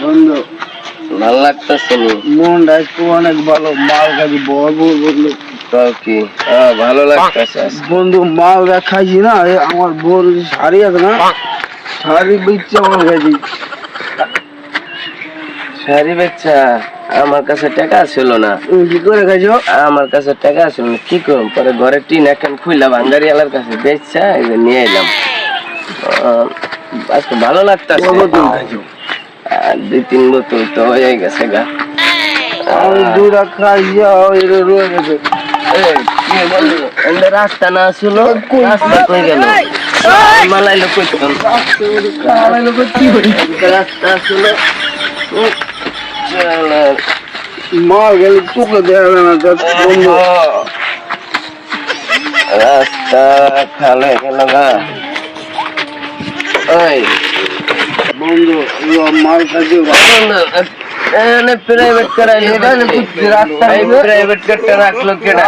বন্ধু ভালো লাগতেছে নি? মনটা একটু অনেক ভালো। মাল খাইছি ভরপুর বন্ধু। তাও কি ভালো লাগতেছে? বন্ধু মাল খাইছি না, আমার বোর শাড়ি আছে না, শাড়ি বেচছে মাল খাইছি। শাড়ি বেচা? আমার কাছে টাকা ছিল না। কি করে খাইছো? আমার কাছে টাকা ছিল না, কি করব? পরে ঘরে টিন এখন খুইলা ভাঙ্গারি আলার কাছে বেচছা নিয়ে এলাম। আজকে ভালো লাগতেছে। খাইছো? 2-3 বোতল তো হয়ে গেছে গা। আমি দুটা খাইছি, এটা রয়ে গেছে। রাস্তা না ছিল, রাস্তা কই গেল? মালাইলো কইতাম রাস্তা ছিল। মাল গেলে চোখে দেখা যায় না বন্ধু। রাস্তা খালে গেল গা। ওই বন্ধু মাল খাইছি। প্রাইভেট করাইলো, প্রাইভেট করতে রাখলো কেডা?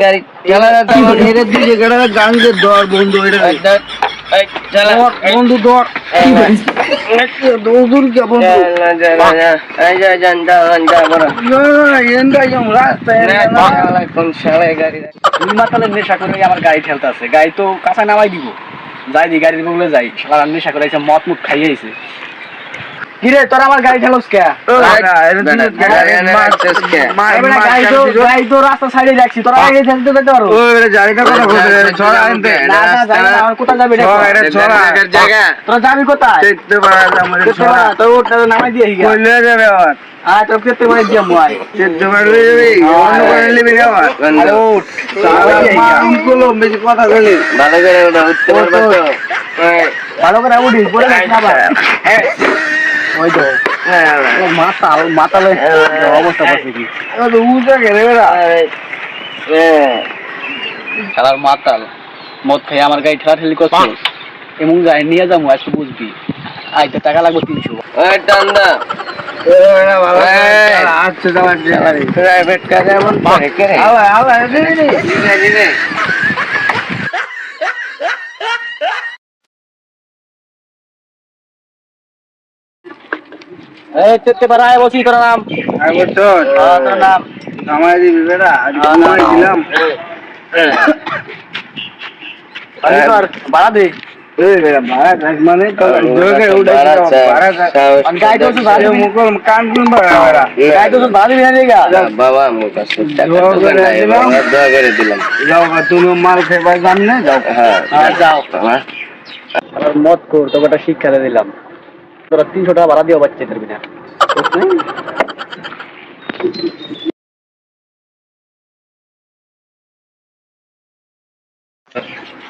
গাড়ি গাড়ি গাঙ্গের দর বন্ধু, বন্ধু দর নেশা করে আমার গাড়ি ঠেলতেছে। গাড়ি তো কাঁচা নামাই দিব, যাই দি গাড়ি বলে যাই। সারা নেশা করে মদ মুখ খাইয়েছে। কিরে তোর আমার গাড়ি ঠেলোস কে? গাড়ি তো রাস্তা সাইডে রাখছি, তোরা আগে ঠেলতে যেতে পারো। কোথায় যাবি? তোরা যাবি কোথায়? তোর নামাই দিয়ে তোর কেতে করে দিয়ে মুয়াই কথা বলি ভালো করে উঠতে পারবো তো? ভালো করে উঠিস বলে ওই তো মাতাল মাতালে অবস্থা করছে কি খেলার মাতাল মদ খাই আমার গাড়ি ঠেলা ঠেলি করছে। এমন যাই নিয়ে যাবো আজকে বুঝবি। আইতে টাকা লাগবে 300। প্রাইভেট কাজে এমন করে কে রে? এই চেতে বাড়ায় বসি তোর নাম? তোর নাম আমায় দিবি বেটা, দিলাম বাড়া দে। মানে বাবা করে দিলাম। তুমি মাল খেয়ে জান না, যাও যাও মত কর, তোকে একটা শিক্ষা দিলাম। তোরা 300 টাকা ভাড়া দিও বাচ্চাদের বিনা।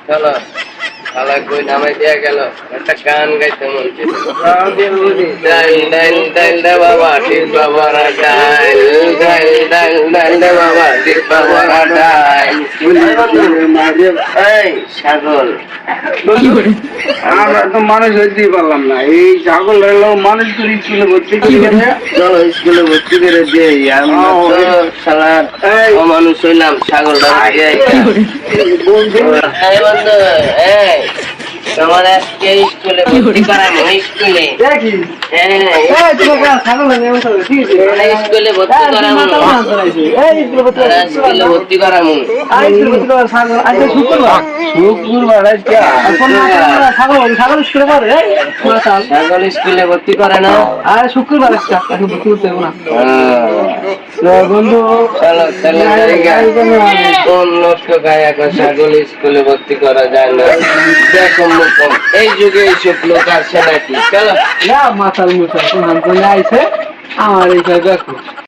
চলো খালা কই নামাই দিয়া গেল, একটা গান গাইতে মন চাইছে। ডাল ডাল ডাল দে বাবা ঠিক বাবারা ডাল ডাল ডাল ডাল দে বাবা ঠিক বাবারা ডাল। এই ছাগল, আমরা তো মানুষ হইতেই পারলাম না। এই ছাগল হলো মানুষ তো স্কুলে ভর্তি করে চলো স্কুলে ভর্তি করে দিই। আমরা তো শালা অমানুষ হইলাম, ছাগলটা বন্ধু। তোমার আজকে স্কুলে ভর্তি করানো, স্কুলে স্কুলে ভর্তি করানো, স্কুলে ভর্তি করানো। ছাগল স্কুলে পড়ে, ছাগল স্কুলে ভর্তি করে না? আর শুক্রবার বন্ধু। চলো তাহলে কোন নষ্ট গায়ে এখন ছাগল স্কুলে ভর্তি করা যায় না? দেখো মুখম এই যুগে এইসব লোক আছে নাকি? চলো মাতাল মুতাল আইছে আমার এই দেখো।